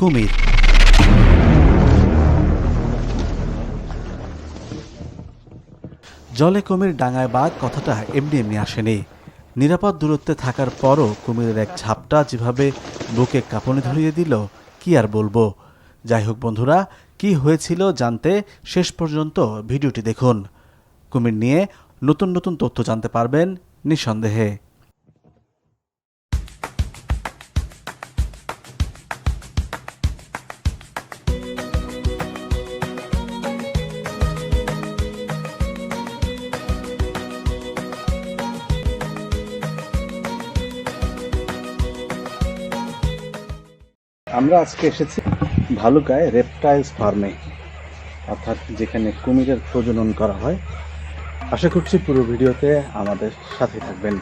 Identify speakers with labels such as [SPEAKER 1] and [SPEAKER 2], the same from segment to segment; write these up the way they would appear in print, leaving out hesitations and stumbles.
[SPEAKER 1] কুমির। জলে কুমির ডাঙায় বাঘ কথাটা এমনি এমনি আসেনি। নিরাপদ দূরত্বে থাকার পরও কুমিরের এক ঝাপটা যেভাবে বুকে কাঁপুনি ধরিয়ে দিল, কি আর বলবো। যাই হোক বন্ধুরা, কি হয়েছিল জানতে শেষ পর্যন্ত ভিডিওটি দেখুন। কুমির নিয়ে নতুন নতুন তথ্য জানতে পারবেন নিঃসন্দেহে। আমরা আজকে এসেছি ভালুকায় রেপটাইলস ফার্মে, অর্থাৎ যেখানে কুমিরের প্রজনন করা হয়। আশা করছি পুরো ভিডিওতে আমাদের সাথে থাকবেন।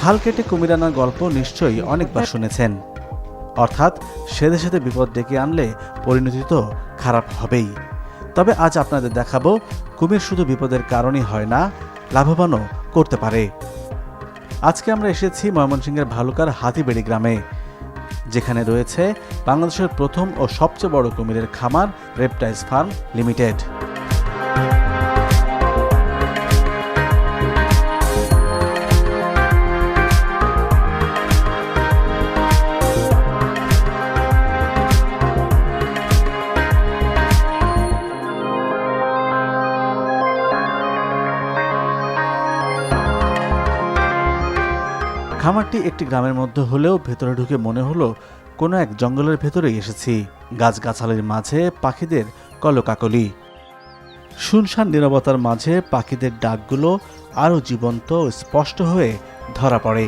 [SPEAKER 1] খাল কেটে কুমির আনার গল্প নিশ্চয়ই অনেকবার শুনেছেন। অর্থাৎ সেদে সেদে বিপদ ডেকে আনলে পরিণতি তো খারাপ হবেই। তবে আজ আপনাদের দেখাবো কুমির শুধু বিপদের কারণই হয় না, লাভবানও করতে পারে। আজকে আমরা এসেছি ময়মনসিংহের ভালুকার হাতিবেড়ি গ্রামে, যেখানে রয়েছে বাংলাদেশের প্রথম ও সবচেয়ে বড় কুমিরের খামার রেপটাইলস ফার্ম লিমিটেড। খামারটি একটি গ্রামের মধ্যে হলেও ভেতরে ঢুকে মনে হলো কোনো এক জঙ্গলের ভেতরেই এসেছি। গাছগাছালির মাঝে পাখিদের কলকাকলি, শুনশান নীরবতার মাঝে পাখিদের ডাকগুলো আরও জীবন্ত ও স্পষ্ট হয়ে ধরা পড়ে।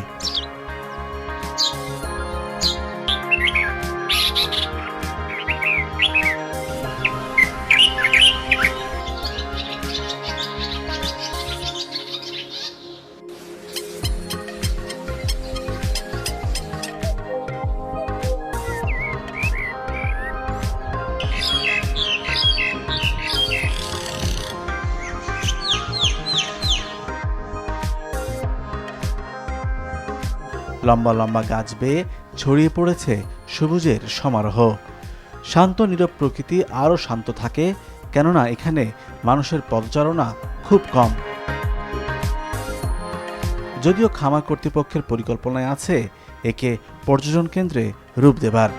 [SPEAKER 1] লম্বা লম্বা গাছ বেয়ে ছড়িয়ে পড়েছে সবুজের সমারোহ। শান্ত নীরব প্রকৃতি আরও শান্ত থাকে, কেননা এখানে মানুষের পদচারণা খুব কম। যদিও খামার কর্তৃপক্ষের পরিকল্পনায় আছে একে পর্যটন কেন্দ্রে রূপ দেবার।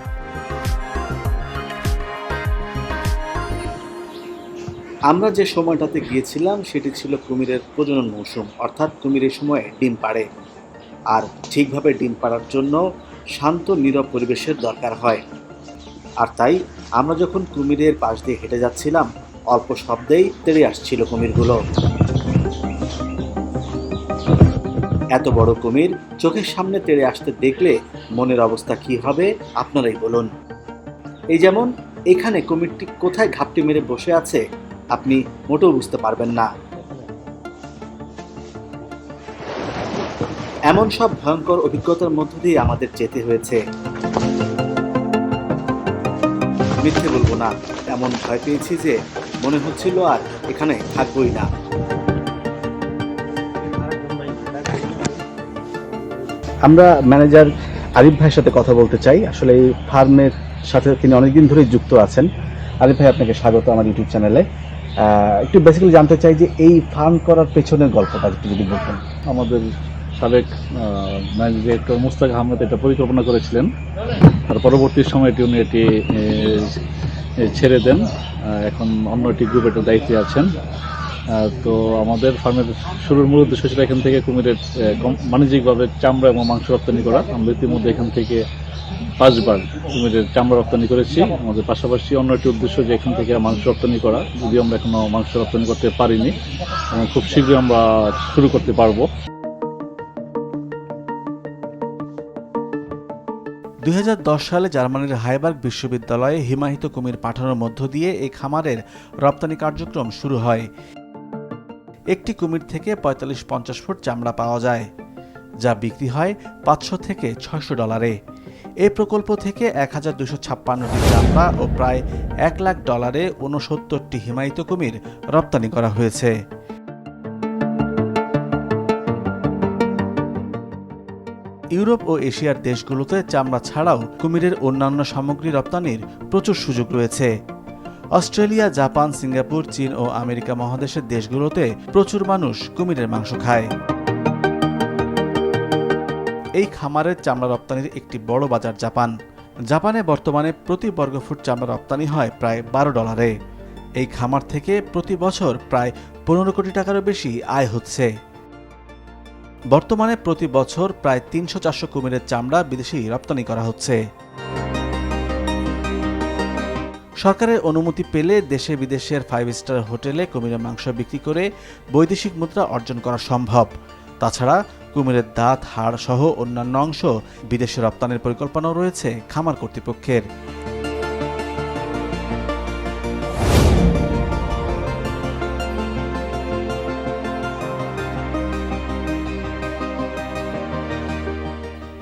[SPEAKER 1] আমরা যে সময়টাতে গিয়েছিলাম সেটি ছিল কুমিরের প্রজনন মৌসুম, অর্থাৎ কুমির এই সময়ে ডিম পাড়ে। আর ঠিকভাবে ডিম পাড়ার জন্য শান্ত নীরব পরিবেশের দরকার হয়। আর তাই আমরা যখন কুমিরের পাশ দিয়ে হেঁটে যাচ্ছিলাম, অল্প শব্দেই তেড়ে আসছিল কুমিরগুলো। এত বড় কুমির চোখের সামনে তেড়ে আসতে দেখলে মনের অবস্থা কি হবে আপনারাই বলুন। এই যেমন এখানে কুমিরটি কোথায় ঘাপটি মেরে বসে আছে আপনি মোটেও বুঝতে পারবেন না। এমন সব ভয়ঙ্কর অভিজ্ঞতার মধ্য দিয়ে আমাদের যেতে হয়েছে। মিথ্যে বলবো না, এমন ভয় পেয়েছি যে মনে হচ্ছিল আর এখানে থাকবোই না। আমরা ম্যানেজার আরিফ ভাইয়ের সাথে কথা বলতে চাই। আসলে এই ফার্মের সাথে তিনি অনেকদিন ধরেই যুক্ত আছেন। আরিফ ভাই, আপনাকে স্বাগত আমার ইউটিউব চ্যানেলে। একটু বেসিক্যালি জানতে চাই যে এই ফার্ম করার পেছনের গল্পটা একটু যদি বলতেন।
[SPEAKER 2] আমাদের সাবেক ম্যানেজিং ডিরেক্টর মুস্তাক আহমেদ এটা পরিকল্পনা করেছিলেন, আর পরবর্তী সময় উনি এটি ছেড়ে দেন। এখন অন্য একটি গ্রুপ এটার দায়িত্বে আছেন। তো আমাদের ফার্মের শুরুর মূল উদ্দেশ্য ছিল এখান থেকে কুমিরের বাণিজ্যিকভাবে চামড়া এবং মাংস রপ্তানি করা। আমরা ইতিমধ্যে এখান থেকে 5 বার কুমিরের চামড়া রপ্তানি করেছি। আমাদের পাশাপাশি অন্য একটি উদ্দেশ্য যে এখান থেকে মাংস রপ্তানি করা, যদিও আমরা এখনো মাংস রপ্তানি করতে পারিনি এবং খুব শীঘ্রই আমরা শুরু করতে পারবো।
[SPEAKER 1] 2010 সালে জার্মানির হাইবার্গ বিশ্ববিদ্যালয়ে হিমায়িত কুমির পাঠানোর মধ্য দিয়ে এই খামারের রপ্তানি কার্যক্রম শুরু হয়। একটি কুমির থেকে 45-50 ফুট চামড়া পাওয়া যায়, যা বিক্রি হয় $500 থেকে $600। এই প্রকল্প থেকে 1256টি চামড়া ও প্রায় $1 লাখ 69টি হিমায়িত কুমির রপ্তানি করা হয়েছে। ইউরোপ ও এশিয়ার দেশগুলোতে চামড়া ছাড়াও কুমিরের অন্যান্য সামগ্রী রপ্তানির প্রচুর সুযোগ রয়েছে। অস্ট্রেলিয়া, জাপান, সিঙ্গাপুর, চীন ও আমেরিকা মহাদেশের দেশগুলোতে প্রচুর মানুষ কুমিরের মাংস খায়। এই খামারের চামড়া রপ্তানির একটি বড় বাজার জাপান। জাপানে বর্তমানে প্রতি বর্গফুট চামড়া রপ্তানি হয় প্রায় $12। এই খামার থেকে প্রতি বছর প্রায় 15 কোটি টাকারও বেশি আয় হচ্ছে। বর্তমানে প্রতি বছর প্রায় 300-400 কুমিরের চামড়া বিদেশে রপ্তানি করা হচ্ছে। সরকারের অনুমতি পেলে দেশে বিদেশের 5 স্টার হোটেলে কুমিরের মাংস বিক্রি করে বৈদেশিক মুদ্রা অর্জন করা সম্ভব। তাছাড়া কুমিরের দাঁত, হাড় সহ অন্যান্য অংশ বিদেশে রপ্তানির পরিকল্পনাও রয়েছে খামার কর্তৃপক্ষের।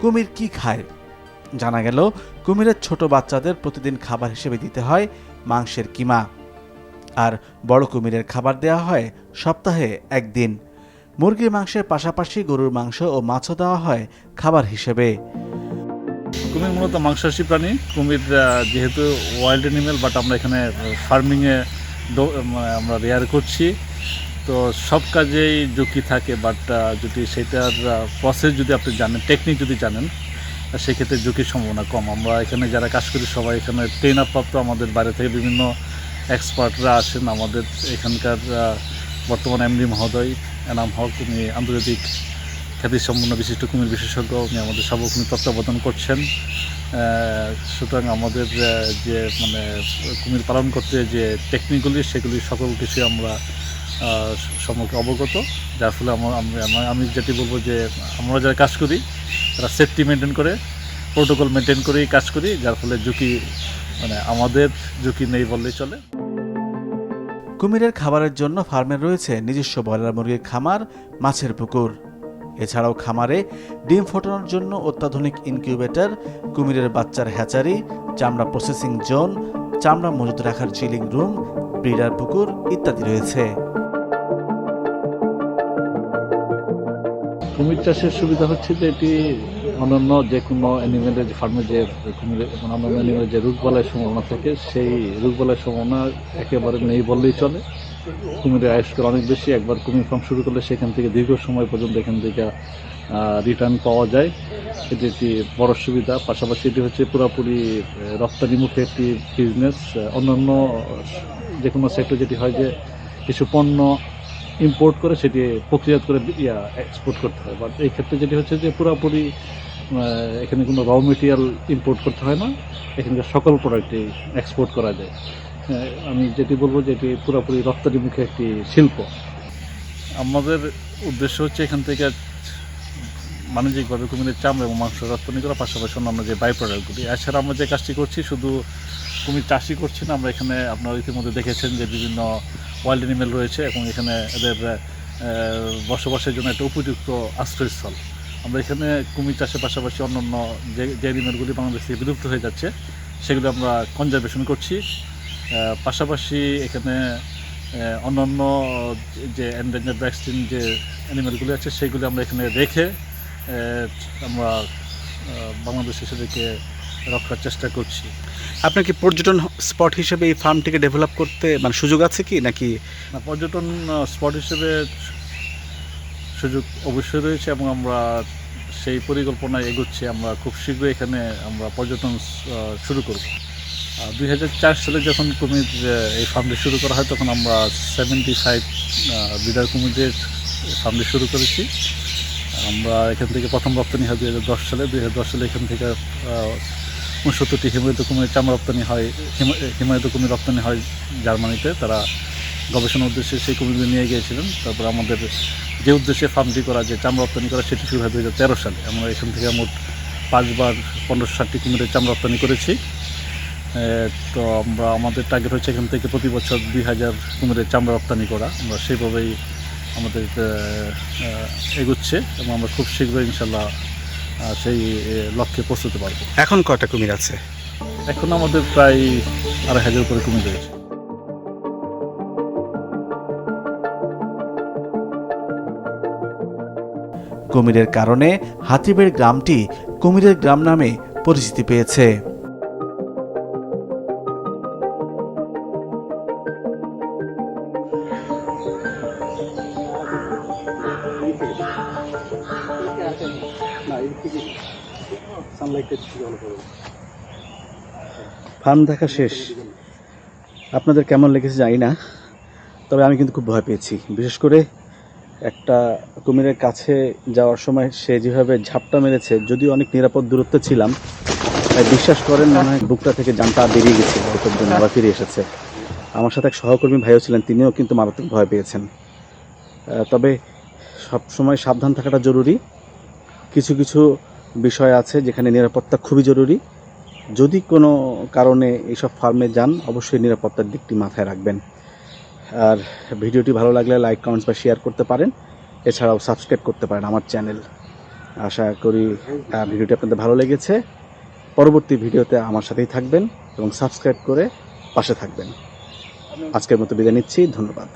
[SPEAKER 1] কুমির কি খায়? জানা গেল, কুমিরের ছোট বাচ্চাদের প্রতিদিন খাবার হিসেবে দিতে হয় মাংসের কিমা, আর বড় কুমিরের খাবার দেওয়া হয় সপ্তাহে একদিন। মুরগির মাংসের পাশাপাশি গরুর মাংস ও মাছও দেওয়া হয় খাবার হিসেবে।
[SPEAKER 2] কুমির মূলত মাংসাশী প্রাণী। কুমির যেহেতু ওয়াইল্ড অ্যানিমেল, বাট আমরা এখানে ফার্মিংয়ে আমরা রেয়ার করছি, তো সব কাজেই ঝুঁকি থাকে। বাট যদি সেটার প্রসেস যদি আপনি জানেন, টেকনিক যদি জানেন, সেক্ষেত্রে ঝুঁকির সম্ভাবনা কম। আমরা এখানে যারা কাজ করি সবাই এখানে ট্রেন আপ প্রাপ্ত, আমাদের বাইরে থেকে বিভিন্ন এক্সপার্টরা আসেন। আমাদের এখানকার বর্তমান এমডি মহোদয় এনাম হক, উনি আন্তর্জাতিক খ্যাতিসম্পন্ন বিশিষ্ট কুমির বিশেষজ্ঞ, উনি আমাদের সার্বক্ষণিক তত্ত্বাবধান করছেন। সুতরাং আমাদের যে কুমির পালন করতে যে টেকনিকগুলি, সেগুলি সকল কিছুই আমরা সম্পর্কে অবগত, যার ফলে আমি যেটি বলবো যে আমরা যারা কাজ করি তারা সেফটি মেনটেন করে, প্রোটোকল মেনটেন করেই কাজ করি, যার ফলে ঝুঁকি আমাদের ঝুঁকি নেই বললেই চলে।
[SPEAKER 1] কুমিরের খাবারের জন্য ফার্মে রয়েছে নিজস্ব ব্রয়লার মুরগির খামার, মাছের পুকুর। এছাড়াও খামারে ডিম ফোটানোর জন্য অত্যাধুনিক ইনকিউবেটর, কুমিরের বাচ্চার হ্যাচারি, চামড়া প্রসেসিং জোন, চামড়া মজুত রাখার চিলিং রুম, ব্রিডার পুকুর ইত্যাদি রয়েছে।
[SPEAKER 2] কুমির চাষের সুবিধা হচ্ছে যে এটি অন্যান্য যে কোনো অ্যানিমেলের যে ফার্মে যে কুমির অন্যান্য অ্যানিমেলের যে রোগবালাইয়ের সম্ভাবনা থাকে, সেই রোগবালাইয়ের সম্ভাবনা একেবারে নেই বললেই চলে। কুমিরের আয়ুষ্কাল অনেক বেশি। একবার কুমির ফার্ম শুরু করলে সেখান থেকে দীর্ঘ সময় পর্যন্ত এখান থেকে রিটার্ন পাওয়া যায়। এটি একটি বড় সুবিধা। পাশাপাশি এটি হচ্ছে পুরোপুরি রপ্তানিমুখী একটি বিজনেস। অন্যান্য যে কোনো সেক্টর যেটি হয় যে কিছু পণ্য ইম্পোর্ট করে সেটি প্রক্রিয়াজাত করে এক্সপোর্ট করতে হয়, বাট এই ক্ষেত্রে যেটি হচ্ছে যে পুরোপুরি এখানে কোনো র মেটেরিয়াল ইম্পোর্ট করতে হয় না, এখানকার সকল প্রোডাক্টই এক্সপোর্ট করা যায়। আমি যেটি বলবো যে এটি পুরোপুরি রপ্তানিমুখী একটি শিল্প। আমাদের উদ্দেশ্য হচ্ছে এখান থেকে বাণিজ্যিকভাবে কুমিরের চামড়া এবং মাংস রপ্তানি করা, পাশাপাশি অন্যান্য যে বাই প্রোডাক্টগুলি। এছাড়া আমরা যে কাজটি করছি, শুধু কুমির চাষই করছি না, আমরা এখানে আপনারা ইতিমধ্যে দেখেছেন যে বিভিন্ন ওয়াইল্ড অ্যানিমেল রয়েছে এবং এখানে এদের বসবাসের জন্য একটা উপযুক্ত আশ্রয়স্থল। আমরা এখানে কুমির চাষের পাশাপাশি অন্যান্য যে অ্যানিমেলগুলি বাংলাদেশ থেকে বিলুপ্ত হয়ে যাচ্ছে সেগুলো আমরা কনজারভেশন করছি। পাশাপাশি এখানে অন্যান্য যে এন্ডেঞ্জার্ড বা এক্সটিংক্ট যে অ্যানিমেলগুলি আছে সেগুলি আমরা এখানে রেখে আমরা বাংলাদেশে সেদেরকে রক্ষার চেষ্টা করছি।
[SPEAKER 3] আপনার কি পর্যটন স্পট হিসেবে এই ফার্মটিকে ডেভেলপ করতে সুযোগ আছে কি নাকি?
[SPEAKER 2] না, পর্যটন স্পট হিসেবে সুযোগ অবশ্যই রয়েছে এবং আমরা সেই পরিকল্পনায় এগোচ্ছি। আমরা খুব শীঘ্রই এখানে আমরা পর্যটন শুরু করব। 2004 সালে যখন কুমির এই ফার্মটি শুরু করা হয়, তখন আমরা 75 ব্রিডার কুমিরের ফার্মটি শুরু করেছি। আমরা এখান থেকে প্রথম রপ্তানি হয় 2010 সালে। 2010 সালে এখান থেকে 69টি হিমায়িত কুমিরের চামড়া রপ্তানি হয়, হিমায়িত কুমির রপ্তানি হয় জার্মানিতে। তারা গবেষণা উদ্দেশ্যে সেই কুমিরগুলো নিয়ে গিয়েছিলেন। তারপর আমাদের যে উদ্দেশ্যে ফার্মটি করা, যে চামড়া রপ্তানি করা, সেটি শুরু হয় 2013 সালে। আমরা এখান থেকে মোট 5বার 1560টি কুমিরের চামড়া রপ্তানি করেছি। তো আমাদের টার্গেট হচ্ছে এখান থেকে প্রতি বছর 2000 কুমিরের চামড়া রপ্তানি করা। আমরা সেইভাবেই আমাদের এগুচ্ছে এবং আমরা খুব শীঘ্রই ইনশাল্লাহ সেই লক্ষ্যে পৌঁছতে পারবো।
[SPEAKER 3] এখন কয়টা কুমির আছে?
[SPEAKER 2] এখন আমাদের প্রায় 2500 উপরে কুমির রয়েছে।
[SPEAKER 1] কুমিরের কারণে হাতিবেড় গ্রামটি কুমিরের গ্রাম নামে পরিচিতি পেয়েছে।
[SPEAKER 3] ফার্ম দেখা শেষ, আপনাদের কেমন লেগেছে জানি না, তবে আমি কিন্তু খুব ভয় পেয়েছি। বিশেষ করে একটা কুমিরের কাছে যাওয়ার সময় সে যেভাবে ঝাপটা মেরেছে, যদিও অনেক নিরাপদ দূরত্বে ছিলাম, তাই বিশ্বাস করেন মনে হয় বুকটা থেকে জানটা বেরিয়ে গেছে, প্রথম জন্য আবার ফিরে এসেছে। আমার সাথে এক সহকর্মী ভাইও ছিলেন, তিনিও কিন্তু মারাত্মক ভয় পেয়েছেন। তবে সব সময় সাবধান থাকাটা জরুরি। কিছু কিছু বিষয় আছে যেখানে নিরাপত্তা খুবই জরুরি। যদি কোনো কারণে এইসব ফার্মে যান, অবশ্যই নিরাপত্তার দিকটি মাথায় রাখবেন। আর ভিডিওটি ভালো লাগলে লাইক, কমেন্টস বা শেয়ার করতে পারেন। এছাড়াও সাবস্ক্রাইব করতে পারেন আমার চ্যানেল। আশা করি ভিডিওটি আপনাদের ভালো লেগেছে। পরবর্তী ভিডিওতে আমার সাথেই থাকবেন এবং সাবস্ক্রাইব করে পাশে থাকবেন। আজকের মতো বিদায় নিচ্ছি, ধন্যবাদ।